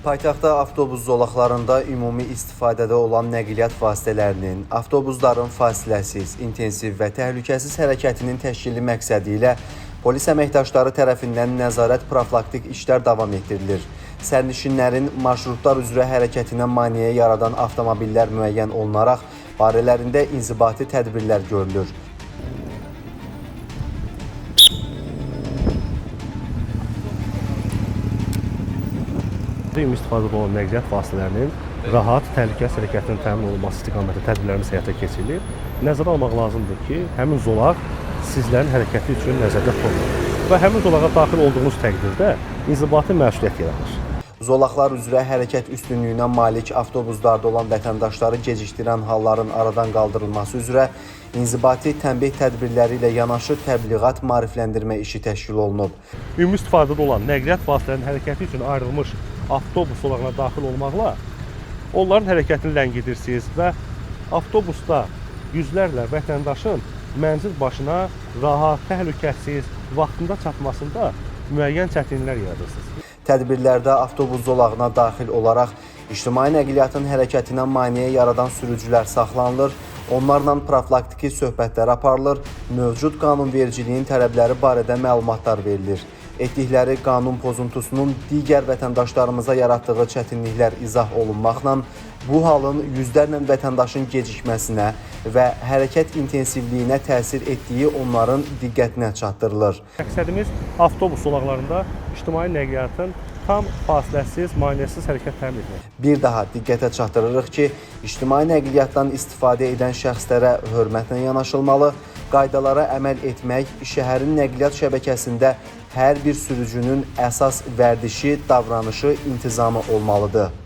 Paytaxtda avtobus zolaqlarında ümumi istifadədə olan nəqliyyat vasitələrinin, avtobusların fasiləsiz, intensiv və təhlükəsiz hərəkətinin təşkili məqsədi ilə polis əməkdaşları tərəfindən nəzarət profilaktik işlər davam etdirilir. Sərnişinlərin marşrutlar üzrə hərəkətinə maneə yaradan avtomobillər müəyyən olunaraq, barələrində inzibati tədbirlər görülür. Ümumi istifadədə olan nəqliyyat vasitələrinin rahat, təhlükəsiz hərəkətinin təmin olunması istiqamətində tədbirlərimiz həyata keçirilir. Nəzərə almaq lazımdır ki, həmin zolaq sizlərin hərəkəti üçün nəzərdə tutulur və həmin zolağa daxil olduğunuz təqdirdə inzibati məsuliyyət yaranır. Zolaqlar üzrə hərəkət üstünlüyünə malik avtobuslarda olan vətəndaşları gecikdirən halların aradan qaldırılması üzrə inzibati tənbih tədbirləri ilə yanaşı təbliğat, maarifləndirmə işi təşkil olunub. Ümumi istifadədə olan nəqliyyat vasitələrinin hərəkəti üçün ayrılmış avtobus zolağına daxil olmaqla onların hərəkətini ləngidirsiniz və avtobusda yüzlərlə vətəndaşın mənzil başına rahat, təhlükəsiz, vaxtında çatmasında müəyyən çətinliklər yaradırsınız. Tədbirlərdə avtobus zolağına daxil olaraq ictimai nəqliyyatın hərəkətinə maneə yaradan sürücülər saxlanılır, onlarla profilaktiki söhbətlər aparılır, mövcud qanunvericiliyin tələbləri barədə məlumatlar verilir. Etdikləri qanun pozuntusunun digər vətəndaşlarımıza yaratdığı çətinliklər izah olunmaqla bu halın yüzlərlə vətəndaşın gecikməsinə və hərəkət intensivliyinə təsir etdiyi onların diqqətinə çatdırılır. Məqsədimiz avtobus zolaqlarında ictimai nəqliyyatın tam fasiləsiz, maneəsiz hərəkət təmin etmək. Bir daha diqqətə çatdırırıq ki, ictimai nəqliyyatdan istifadə edən şəxslərə hörmətlə yanaşılmalı, qaydalara əməl etmək şəhərin nəqliyyat şəbəkəsində hər bir sürücünün əsas vərdişi, davranışı, intizamı olmalıdır.